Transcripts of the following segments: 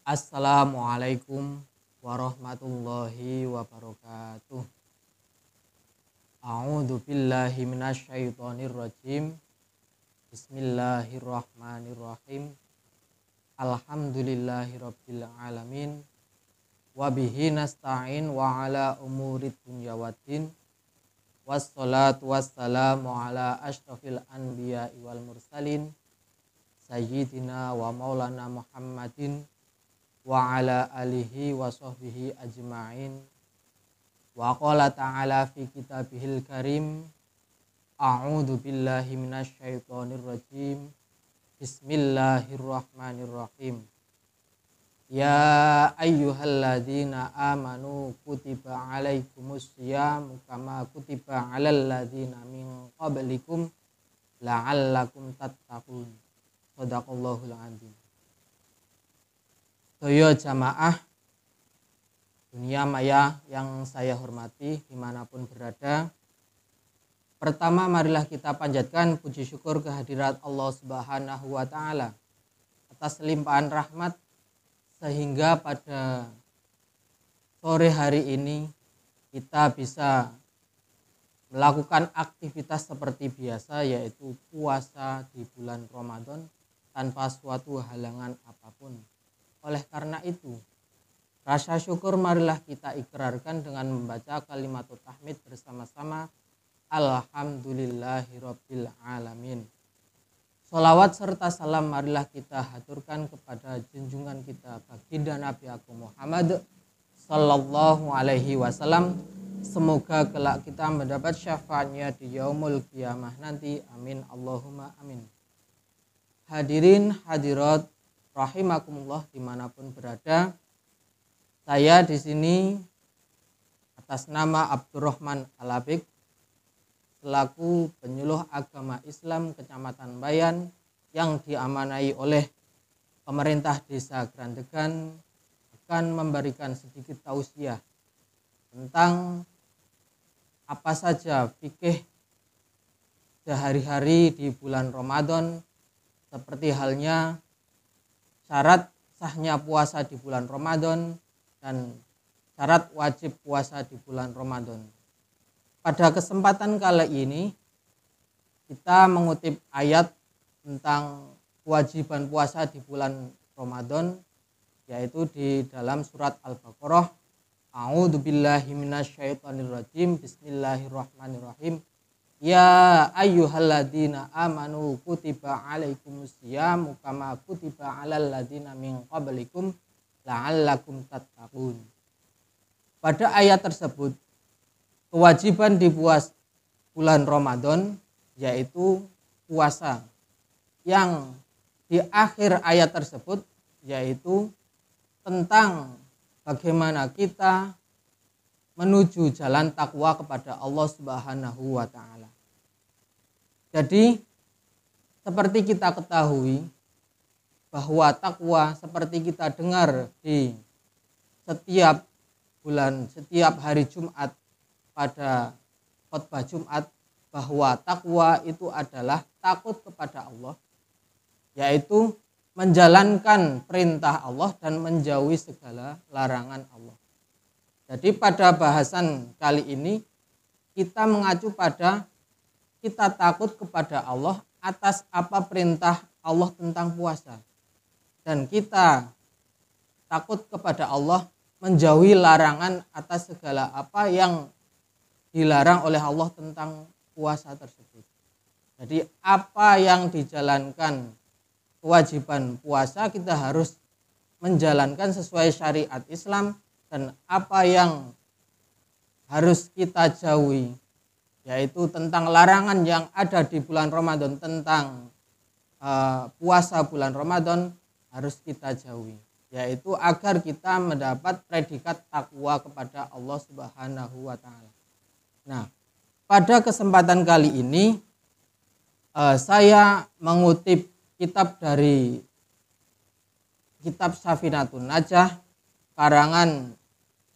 Assalamualaikum warahmatullahi wabarakatuh. A'udzu billahi minasyaitonir rajim. Bismillahirrahmanirrahim. Alhamdulillahirabbil alamin. Wa bihi nasta'in wa ala umurid dunya waddin. Wassalatu wassalamu ala asyrafil anbiya'i wal mursalin. Sayyidina wa maulana Muhammadin wa ala alihi wa sahbihi ajma'in. Wa qala ta'ala fi kitabihil karim, a'udzu billahi minasyaitonir rajim. Bismillahirrahmanirrahim. Ya ayyuhalladzina amanu kutiba alaikumus syiyam kama kutiba alal ladzina min qablikum la'allakum tattaqun. Shadaqallahul adzim. Toyo jamaah dunia maya yang saya hormati dimanapun berada. Pertama, marilah kita panjatkan puji syukur kehadirat Allah Subhanahu wa Ta'ala atas limpahan rahmat sehingga pada sore hari ini kita bisa melakukan aktivitas seperti biasa, yaitu puasa di bulan Ramadan tanpa suatu halangan apapun. Oleh karena itu, rasa syukur marilah kita ikrarkan dengan membaca kalimat tahmid bersama-sama. Alhamdulillahirabbil alamin. Sholawat serta salam marilah kita haturkan kepada junjungan kita baginda Nabi Agung Muhammad sallallahu alaihi wasallam. Semoga kelak kita mendapat syafaatnya di yaumul qiyamah nanti. Amin Allahumma amin. Hadirin hadirat rahimakumullah dimanapun berada, saya di sini atas nama Abdurrahman Alabik selaku penyuluh agama Islam Kecamatan Bayan yang diamanai oleh pemerintah Desa Grandegan akan memberikan sedikit tausiah tentang apa saja fikih sehari-hari di bulan Ramadan, seperti halnya syarat sahnya puasa di bulan Ramadan dan syarat wajib puasa di bulan Ramadan. Pada kesempatan kali ini kita mengutip ayat tentang kewajiban puasa di bulan Ramadan, yaitu di dalam surat Al-Baqarah. A'udzu billahi minasyaitonir rajim. Bismillahirrahmanirrahim. Ya ayyuhalladzina amanu kutiba alaikumus syiyam kama kutiba alal ladzina min qablikum la'allakum tattaqun. Pada ayat tersebut, kewajiban di bulan Ramadan yaitu puasa. Yang di akhir ayat tersebut yaitu tentang bagaimana kita menuju jalan takwa kepada Allah Subhanahu wa Ta'ala. Jadi seperti kita ketahui bahwa takwa, seperti kita dengar di setiap bulan, setiap hari Jumat pada khotbah Jumat, bahwa takwa itu adalah takut kepada Allah, yaitu menjalankan perintah Allah dan menjauhi segala larangan Allah. Jadi pada bahasan kali ini kita mengacu pada kita takut kepada Allah atas apa perintah Allah tentang puasa, dan kita takut kepada Allah menjauhi larangan atas segala apa yang dilarang oleh Allah tentang puasa tersebut. Jadi apa yang dijalankan kewajiban puasa, kita harus menjalankan sesuai syariat Islam, dan apa yang harus kita jauhi yaitu tentang larangan yang ada di bulan Ramadan tentang puasa bulan Ramadan harus kita jauhi, yaitu agar kita mendapat predikat takwa kepada Allah Subhanahu wa Ta'ala. Nah, pada kesempatan kali ini saya mengutip kitab dari kitab Safinatun Najah karangan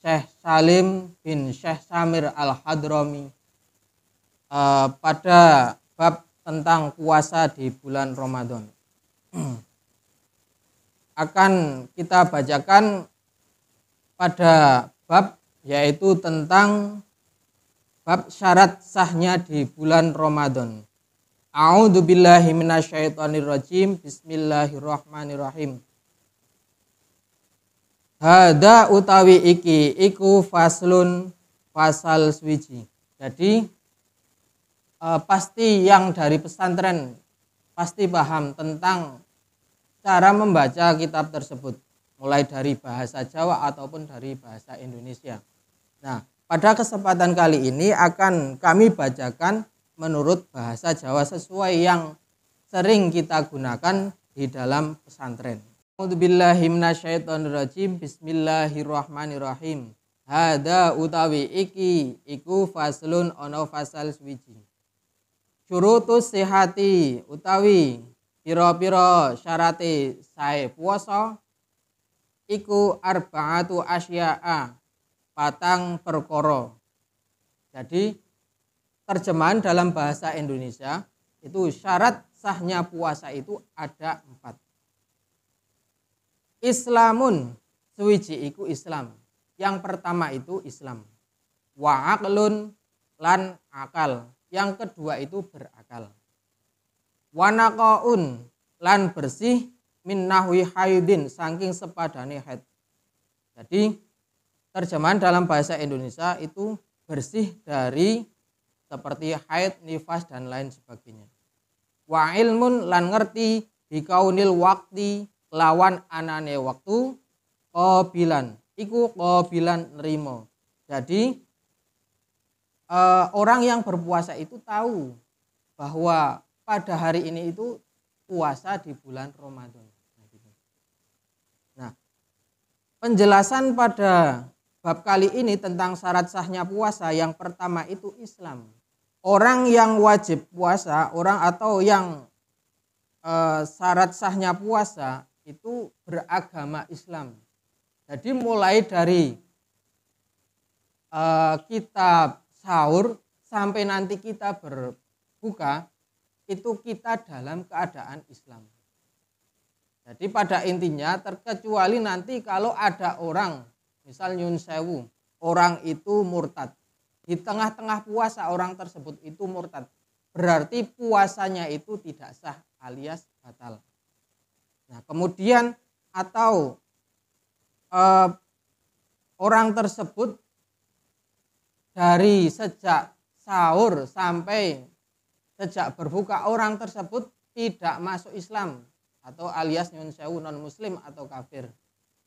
Syekh Salim bin Syekh Samir Al-Hadrami pada bab tentang puasa di bulan Ramadan. akan kita bacakan pada bab yaitu tentang bab syarat sahnya di bulan Ramadan. A'udzubillahi minasyaitonirrajim. Bismillahirrahmanirrahim. Hada utawi iki iku faslun pasal swiji. Jadi pasti yang dari pesantren pasti paham tentang cara membaca kitab tersebut, mulai dari bahasa Jawa ataupun dari bahasa Indonesia. Nah, pada kesempatan kali ini akan kami bacakan menurut bahasa Jawa sesuai yang sering kita gunakan di dalam pesantren. A'udzubillahi minasyaitonirrajim. Bismillahirrahmanirrahim. Hada utawi iki iku faslun ono fasal swiji. Syurutus sihati utawi pira-pira syarate sae puasa iku arba'atu asya'a, patang perkara. Jadi terjemahan dalam bahasa Indonesia itu syarat sahnya puasa itu ada 4. Islamun, suwiji iku Islam. Yang pertama itu Islam. Wa aqlun, lan akal. Yang kedua itu berakal. Wa naqaun, lan bersih min nahwi haidin, saking sepadane haid. Jadi terjemahan dalam bahasa Indonesia itu bersih dari seperti haid, nifas dan lain sebagainya. Wa ilmun, lan ngerti bikaunil waqti, lawan anane waktu, qabilan iku qabilan nerimo. Jadi orang yang berpuasa itu tahu bahwa pada hari ini itu puasa di bulan Ramadan. Nah, penjelasan pada bab kali ini tentang syarat sahnya puasa, yang pertama itu Islam. Orang yang wajib puasa, orang atau yang syarat sahnya puasa itu beragama Islam. Jadi mulai dari kita sahur sampai nanti kita berbuka itu kita dalam keadaan Islam. Jadi pada intinya terkecuali nanti kalau ada orang misal nyun sewu, orang itu murtad. Di tengah-tengah puasa orang tersebut itu murtad. Berarti puasanya itu tidak sah alias batal. Nah, kemudian atau orang tersebut dari sejak sahur sampai sejak berbuka orang tersebut tidak masuk Islam atau alias nyun sewu non muslim atau kafir.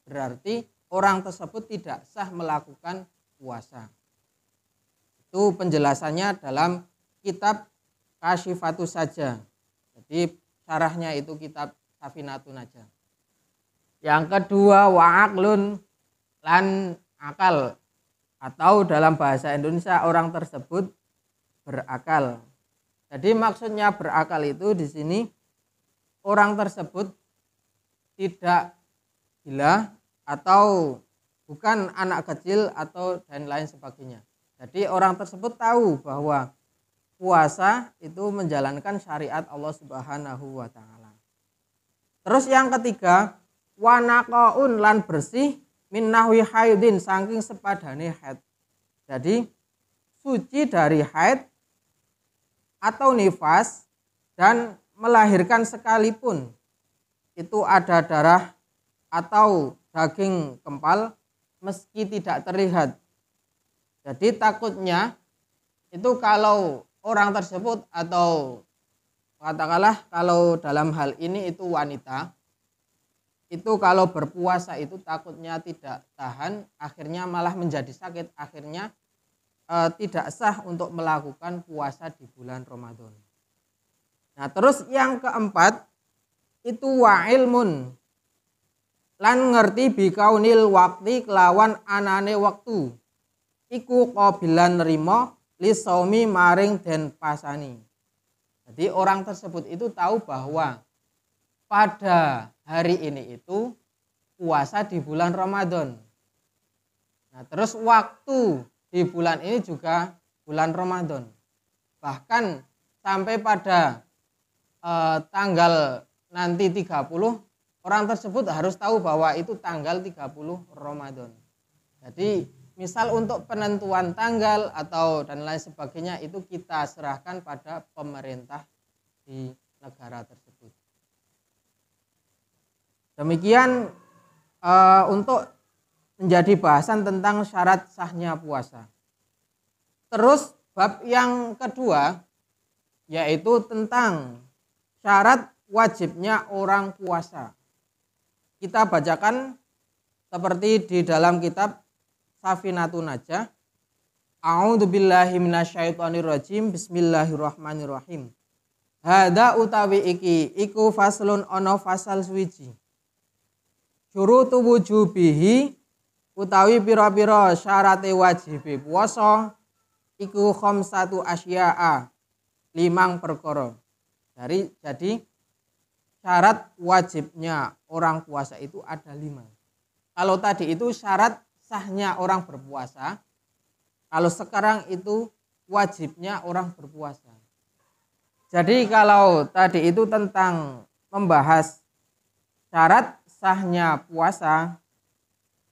Berarti orang tersebut tidak sah melakukan puasa. Itu penjelasannya dalam kitab Kasyifatus saja. Jadi syarahnya itu kitab Safinatun aja. Yang kedua wa aqlun, lan akal, atau dalam bahasa Indonesia orang tersebut berakal. Jadi maksudnya berakal itu di sini orang tersebut tidak gila atau bukan anak kecil atau dan lain sebagainya. Jadi orang tersebut tahu bahwa puasa itu menjalankan syariat Allah Subhanahu wa taala. Terus yang ketiga, wa naqaun, lan bersih min nahwi haidin, saking sepadane haid. Jadi suci dari haid atau nifas dan melahirkan sekalipun itu ada darah atau daging kempal meski tidak terlihat. Jadi takutnya itu kalau orang tersebut atau katakanlah kalau dalam hal ini itu wanita, itu kalau berpuasa itu takutnya tidak tahan, akhirnya malah menjadi sakit, akhirnya tidak sah untuk melakukan puasa di bulan Ramadan. Nah, terus yang keempat itu wa ilmun, lan ngerti bikaunil wakti, kelawan anane waktu iku qabilan nerima li saumi maring den pasani. Jadi orang tersebut itu tahu bahwa pada hari ini itu puasa di bulan Ramadan. Nah, terus waktu di bulan ini juga bulan Ramadan. Bahkan sampai pada tanggal nanti 30 orang tersebut harus tahu bahwa itu tanggal 30 Ramadan. Jadi misal untuk penentuan tanggal atau dan lain sebagainya itu kita serahkan pada pemerintah di negara tersebut. Demikian untuk menjadi bahasan tentang syarat sahnya puasa. Terus bab yang kedua yaitu tentang syarat wajibnya orang puasa. Kita bacakan seperti di dalam kitab Safinatun Najah. A'udzubillahi minasyaitonirrajim. Bismillahirrahmanirrahim. Hada utawi iki iku faslun ono fasal suwiji. Syurutu wujubihi utawi pira-pira syarate wajibe puasa iku khamsatu asya'a 5 perkara. Jadi syarat wajibnya orang puasa itu ada 5. Kalau tadi itu syarat sahnya orang berpuasa, kalau sekarang itu wajibnya orang berpuasa. Jadi kalau tadi itu tentang membahas syarat sahnya puasa,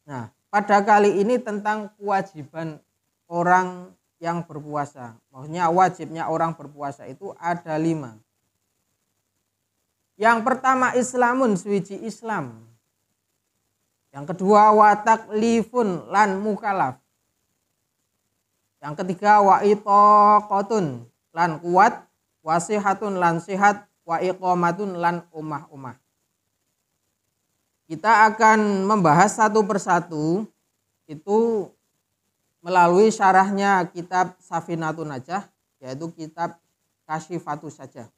nah pada kali ini tentang kewajiban orang yang berpuasa. Maksudnya wajibnya orang berpuasa itu ada 5. Yang pertama Islamun, suci Islam. Yang kedua wataklifun lan mukalaf. Yang ketiga wa itaqatun lan kuat, wasihatun lan sehat, wa iqamatun lan umah-umah. Kita akan membahas satu persatu itu melalui syarahnya kitab Safinatun Najah, yaitu kitab Kasyifatus saja.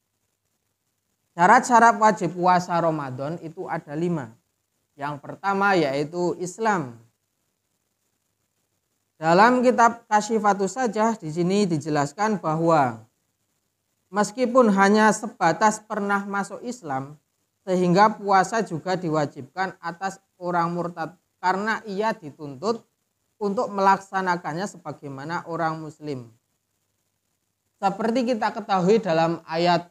Syarat-syarat wajib puasa Ramadan itu ada 5. Yang pertama yaitu Islam. Dalam kitab Kasyifatus saja di sini dijelaskan bahwa meskipun hanya sebatas pernah masuk Islam, sehingga puasa juga diwajibkan atas orang murtad karena ia dituntut untuk melaksanakannya sebagaimana orang muslim. Seperti kita ketahui dalam ayat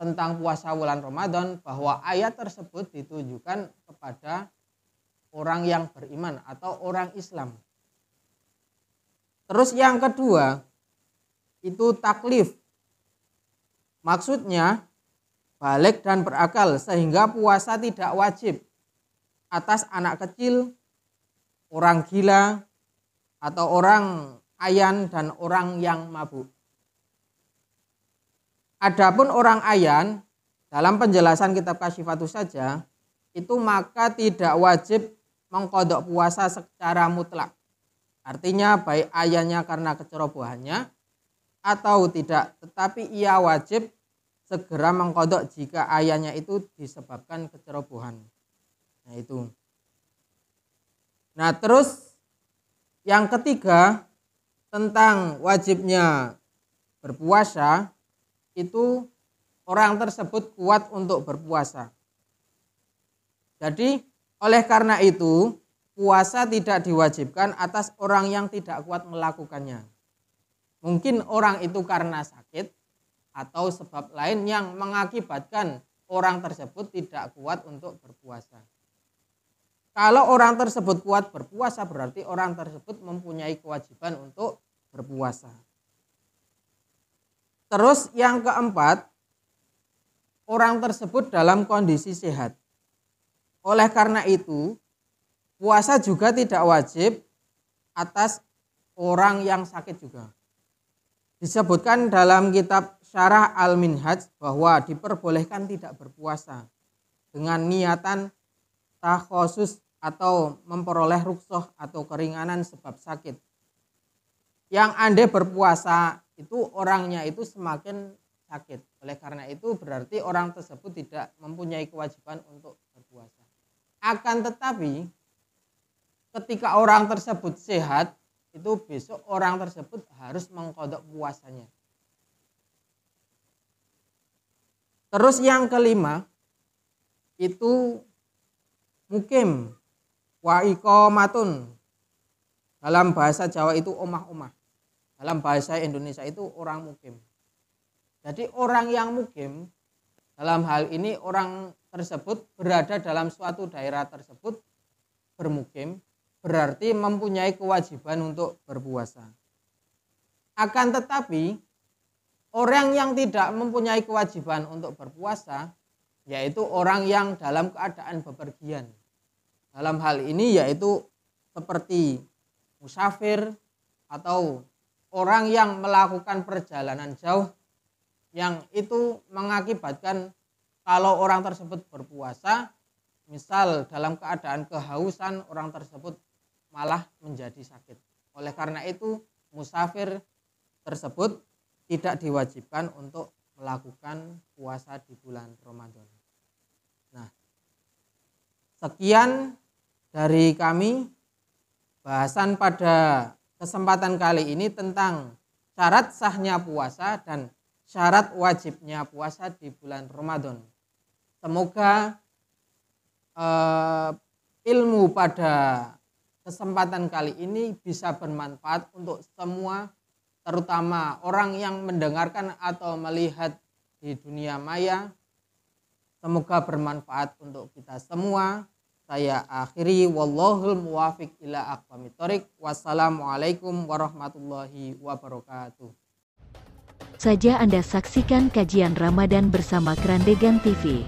tentang puasa bulan Ramadan bahwa ayat tersebut ditujukan kepada orang yang beriman atau orang Islam. Terus yang kedua itu taklif. Maksudnya balik dan berakal sehingga puasa tidak wajib atas anak kecil, orang gila, atau orang ayan dan orang yang mabuk. Adapun orang ayan dalam penjelasan kitab Kasyifatus saja itu maka tidak wajib mengqadha puasa secara mutlak. Artinya baik ayannya karena kecerobohannya atau tidak, tetapi ia wajib segera mengqadha jika ayannya itu disebabkan kecerobohan. Nah itu. Nah terus yang ketiga tentang wajibnya berpuasa itu orang tersebut kuat untuk berpuasa. Jadi oleh karena itu puasa tidak diwajibkan atas orang yang tidak kuat melakukannya. Mungkin orang itu karena sakit atau sebab lain yang mengakibatkan orang tersebut tidak kuat untuk berpuasa. Kalau orang tersebut kuat berpuasa berarti orang tersebut mempunyai kewajiban untuk berpuasa. Terus yang keempat, orang tersebut dalam kondisi sehat. Oleh karena itu, puasa juga tidak wajib atas orang yang sakit juga. Disebutkan dalam kitab Syarah Al-Minhaj bahwa diperbolehkan tidak berpuasa dengan niatan takhusus atau memperoleh rukhsah atau keringanan sebab sakit. Yang andai berpuasa itu orangnya itu semakin sakit. Oleh karena itu berarti orang tersebut tidak mempunyai kewajiban untuk berpuasa. Akan tetapi ketika orang tersebut sehat, itu besok orang tersebut harus mengqadha puasanya. Terus yang kelima itu mukim wa iqamatun. Dalam bahasa Jawa itu omah-omah. Dalam bahasa Indonesia itu orang mukim. Jadi orang yang mukim dalam hal ini orang tersebut berada dalam suatu daerah tersebut bermukim, berarti mempunyai kewajiban untuk berpuasa. Akan tetapi orang yang tidak mempunyai kewajiban untuk berpuasa, yaitu orang yang dalam keadaan bepergian. Dalam hal ini yaitu seperti musafir atau orang yang melakukan perjalanan jauh, yang itu mengakibatkan kalau orang tersebut berpuasa, misal dalam keadaan kehausan, orang tersebut malah menjadi sakit. Oleh karena itu musafir tersebut tidak diwajibkan untuk melakukan puasa di bulan Ramadan. Nah, sekian dari kami bahasan pada kesempatan kali ini tentang syarat sahnya puasa dan syarat wajibnya puasa di bulan Ramadan. Semoga ilmu pada kesempatan kali ini bisa bermanfaat untuk semua, terutama orang yang mendengarkan atau melihat di dunia maya. Semoga bermanfaat untuk kita semua. Saya akhiri, wallahul muwafiq ila aqwamit thoriq. Wassalamualaikum warahmatullahi wabarakatuh. Saja Anda saksikan kajian Ramadan bersama Kerandegan TV.